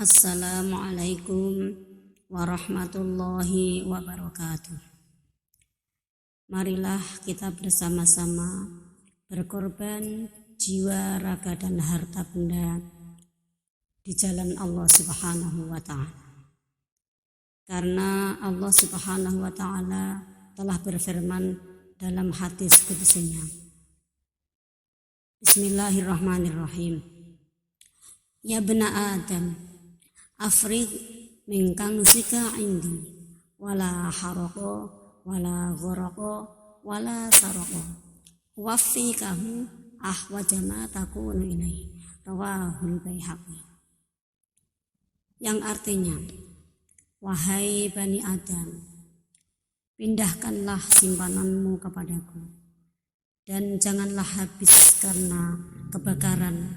Assalamualaikum warahmatullahi wabarakatuh. Marilah kita bersama-sama berkorban jiwa, raga, dan harta benda di jalan Allah Subhanahu wa Ta'ala. Karena Allah Subhanahu wa Ta'ala telah berfirman dalam hadis qudsinya. Bismillahirrahmanirrahim. Ya bena Adam, afrig min kangsika indi, wala haroko, wala ghoroko, wala saroko, waffikahu ahwajama takunu ilaihi, rawahul Baihaqi. Yang artinya, wahai Bani Adam, pindahkanlah simpananmu kepadaku, dan janganlah habis karena kebakaran,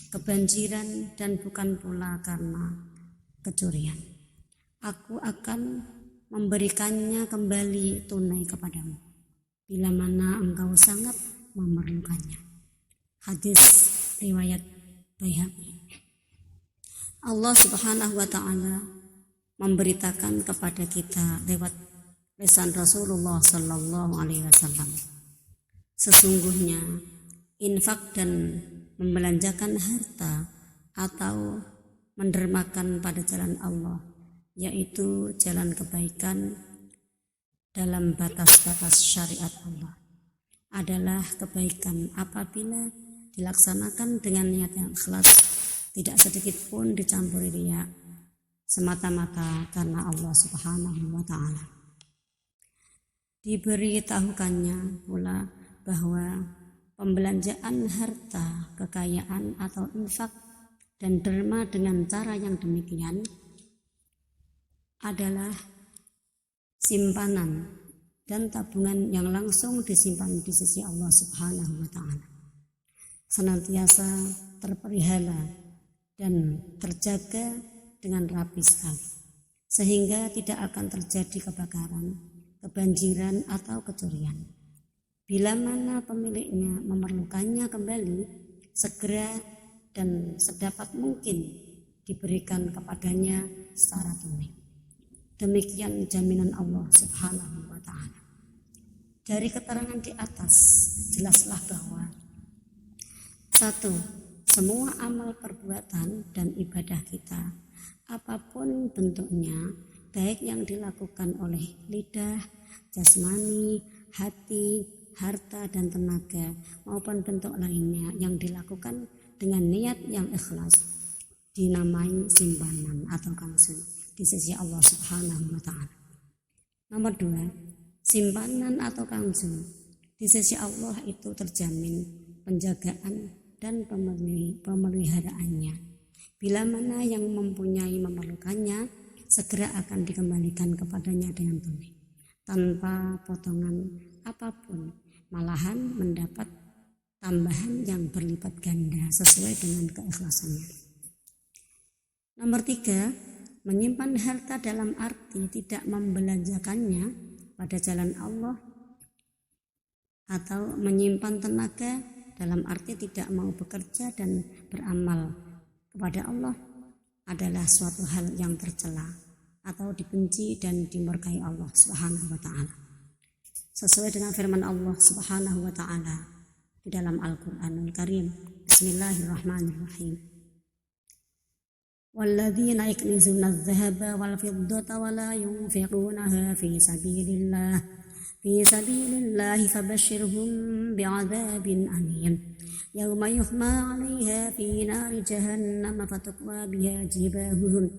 kebanjiran, dan bukan pula karena kecurian. Aku akan memberikannya kembali tunai kepadamu bila mana engkau sangat memerlukannya. Hadis riwayat Baihaqi. Allah Subhanahu wa Ta'ala memberitakan kepada kita lewat lisan Rasulullah Sallallahu Alaihi Wasallam, sesungguhnya infak dan membelanjakan harta atau mendermakan pada jalan Allah, yaitu jalan kebaikan dalam batas-batas syariat Allah, adalah kebaikan apabila dilaksanakan dengan niat yang ikhlas, tidak sedikit pun dicampuri riya, semata-mata karena Allah Subhanahu wa Ta'ala. Diberitahukannya pula bahwa pembelanjaan harta, kekayaan atau infak dan derma dengan cara yang demikian adalah simpanan dan tabungan yang langsung disimpan di sisi Allah Subhanahu wa Ta'ala, senantiasa terpelihara dan terjaga dengan rapi sekali, sehingga tidak akan terjadi kebakaran, kebanjiran, atau kecurian. Bila mana pemiliknya memerlukannya kembali, segera dan sedapat mungkin diberikan kepadanya secara tunai. Demikian jaminan Allah Subhanahu wa Ta'ala. Dari keterangan di atas jelaslah bahwa 1. Semua amal perbuatan dan ibadah kita, apapun bentuknya, baik yang dilakukan oleh lidah, jasmani, hati, harta, dan tenaga, maupun bentuk lainnya yang dilakukan dengan niat yang ikhlas, dinamai simpanan atau kansun di sisi Allah Subhanahu wa Ta'ala. Nomor 2, simpanan atau kansun di sisi Allah itu terjamin penjagaan dan pemeliharaannya. Bila mana yang mempunyai memerlukannya, segera akan dikembalikan kepadanya dengan tunai, tanpa potongan apapun, malahan mendapat tambahan yang berlipat ganda sesuai dengan keikhlasannya. Nomor 3, menyimpan harta dalam arti tidak membelanjakannya pada jalan Allah, atau menyimpan tenaga dalam arti tidak mau bekerja dan beramal kepada Allah adalah suatu hal yang tercela atau dibenci dan dimurkai Allah Subhanahu wa Ta'ala, sesuai dengan firman Allah Subhanahu wa Ta'ala di dalam Al-Quranul Karim. Bismillahirrahmanirrahim. Walladzina yaknizuna adh-dhahaba wal fiddata wa la yunfiqunaha fi sabilillahi fabashshirhum bi'adzabin alim yawma yuhma 'alaiha fi nari jahannam fatukwa biha jibahuhum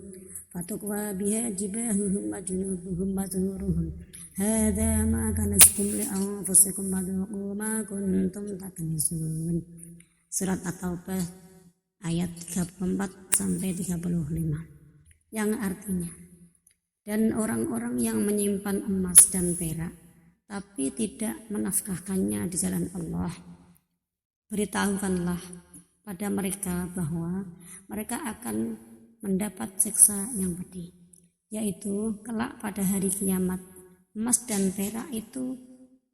wa junubuhum wa zuhuruhum hadza ma kanastum li anfusikum wadzuqu ma kuntum taknizun. Surat At-Taubah ayat 34 sampai 35, yang artinya, dan orang-orang yang menyimpan emas dan perak tapi tidak menafkahkannya di jalan Allah, beritahukanlah pada mereka bahwa mereka akan mendapat siksa yang pedih, yaitu kelak pada hari kiamat emas dan perak itu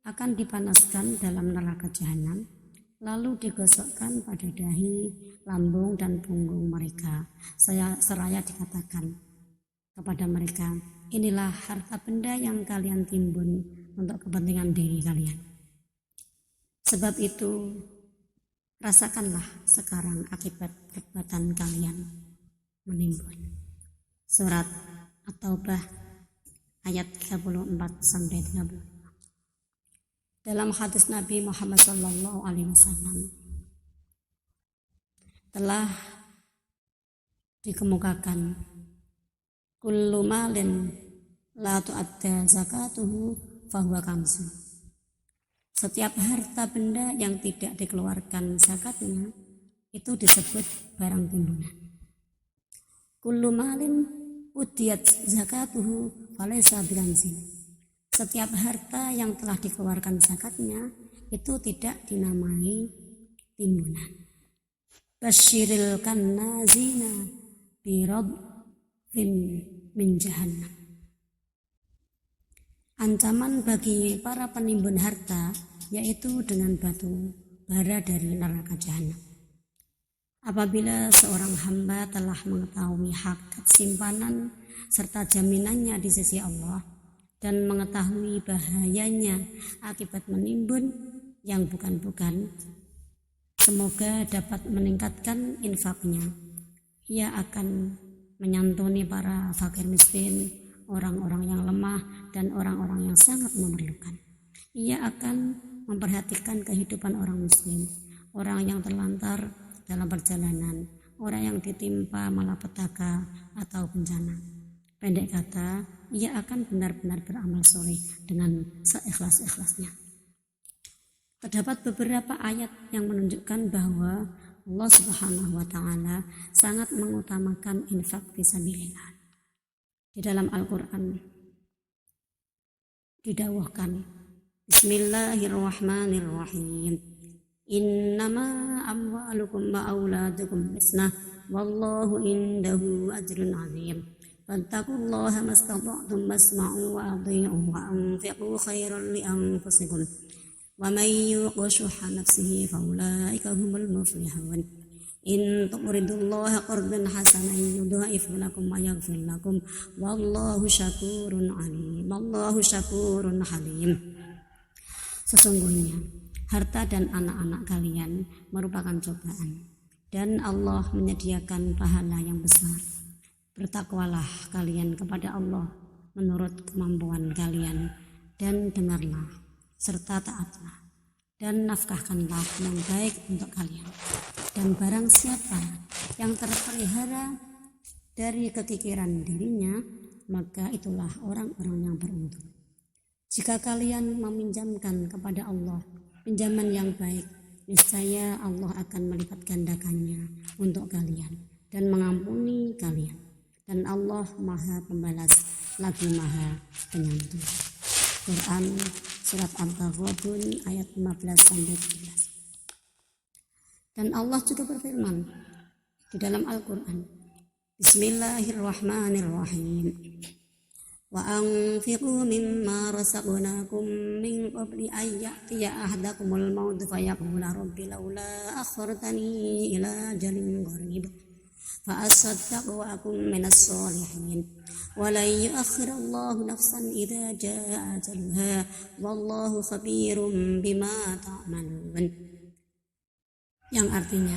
akan dipanaskan dalam neraka jahanam lalu digosokkan pada dahi, lambung, dan punggung mereka. Seraya dikatakan kepada mereka, inilah harta benda yang kalian timbun untuk kepentingan diri kalian. Sebab itu, rasakanlah sekarang akibat perbuatan kalian menimbun. Surat At-Taubah ayat 34-30. Dalam hadis Nabi Muhammad SAW telah dikemukakan, kullu malin la tu'adda zakatuhu fahuwa kamsun. Setiap harta benda yang tidak dikeluarkan zakatnya itu disebut barang timbunan. Kullu malin udiyat zakatuhu falaysa bikanzin. Setiap harta yang telah dikeluarkan zakatnya itu tidak dinamai timbunan. Basyiril kannazina birabin min jahannam. Ancaman bagi para penimbun harta yaitu dengan batu bara dari neraka jahanam. Apabila seorang hamba telah mengetahui hakikat simpanan serta jaminannya di sisi Allah dan mengetahui bahayanya akibat menimbun yang bukan-bukan, semoga dapat meningkatkan infaknya. Ia akan menyantuni para fakir miskin, orang-orang yang lemah, dan orang-orang yang sangat memerlukan. Ia akan memperhatikan kehidupan orang muslim, orang yang terlantar dalam perjalanan, orang yang ditimpa malapetaka atau bencana. Pendek kata, ia akan benar-benar beramal soleh dengan seikhlas-ikhlasnya. Terdapat beberapa ayat yang menunjukkan bahwa Allah Subhanahu wa Ta'ala sangat mengutamakan infak fisabilillah. Di dalam Al-Quran didawahkan, Bismillahirrahmanirrahim. Innama amwalukum wa auladukum fitnah wallahu indahu ajrun azim. Fattaqullaha mastata'tum wasma'u wa athi'u wa anfiqu khairan li anfusikum wa man yuqa shuhha nafsihi fa ulaika humul muflihun. In tuqridullaha qardan hasanan yudha'if lakum wa yaghfir lakum wallahu syakurun alim. Wallahu syakurun halim. Sesungguhnya harta dan anak-anak kalian merupakan cobaan dan Allah menyediakan pahala yang besar. Bertakwalah kalian kepada Allah menurut kemampuan kalian dan dengarlah serta taatlah dan nafkahkanlah yang baik untuk kalian. Dan barang siapa yang terpelihara dari kekikiran dirinya, maka itulah orang-orang yang beruntung. Jika kalian meminjamkan kepada Allah pinjaman yang baik, niscaya Allah akan melipat gandakannya untuk kalian dan mengampuni kalian. Dan Allah Maha Pembalas lagi Maha Penyantun. Quran Surat Al-Taghabun ayat 15-17. Dan Allah juga berfirman di dalam Al-Quran, Bismillahirrahmanirrahim. Wa anfiqu mimma razaqnakum min qabli an ya'tiya ahadakumul maut fayaqula rabbi laula akhartani ila ajalin qarib fa asaddaqu wa akum minas sholihin wa la yu'akhirallahu nafsan idza jaa ajaluha wallahu khabirum bima ta'malun. Yang artinya,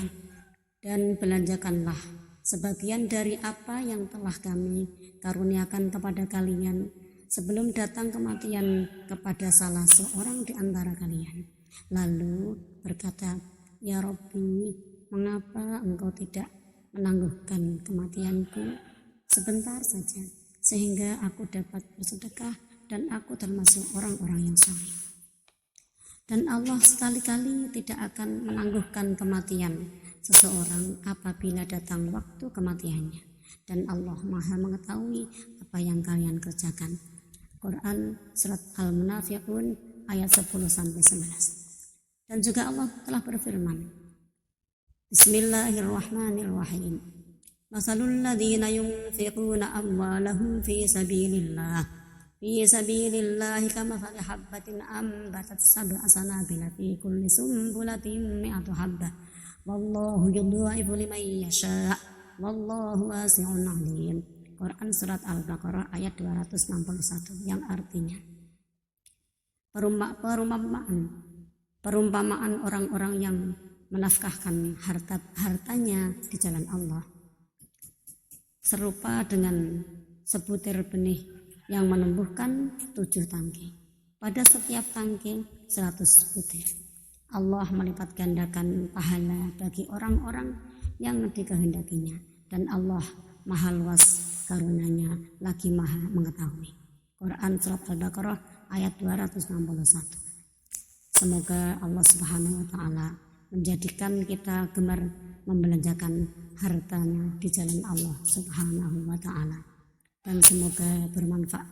dan belanjakanlah sebagian dari apa yang telah kami karuniakan kepada kalian sebelum datang kematian kepada salah seorang di antara kalian. Lalu berkata, Ya Rabbi, mengapa engkau tidak menangguhkan kematianku sebentar saja sehingga aku dapat bersedekah dan aku termasuk orang-orang yang saleh. Dan Allah sekali-kali tidak akan menangguhkan kematian seseorang apabila datang waktu kematiannya. Dan Allah Maha mengetahui apa yang kalian kerjakan. Quran Surat Al-Munafiqun ayat 10-11. Dan juga Allah telah berfirman, Bismillahirrahmanirrahim. Masalul ladzina yunfiquna amwalahum fi sabilillah fi sabilillahi kamathali habbatin ambatat sab'a sanabila fi kulli sumbulatin mi'atu habbah wallahu yudha'ifu liman yasha' wallahu wasi'un 'alim. Quran surat Al-Baqarah ayat 261 yang artinya perumpamaan orang-orang yang menafkahkan hartanya di jalan Allah serupa dengan sebutir benih yang menumbuhkan 7 tangkai. Pada setiap tangkai 100 butir. Allah melipat gandakan pahala bagi orang-orang yang dikehendakinya, dan Allah maha luas karunia-Nya lagi maha mengetahui. Quran surat Al-Baqarah ayat 261. Semoga Allah Subhanahu wa taala menjadikan kita gemar membelanjakan hartanya di jalan Allah Subhanahu wa taala, dan semoga bermanfaat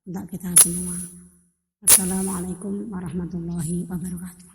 untuk kita semua. Assalamualaikum warahmatullahi wabarakatuh.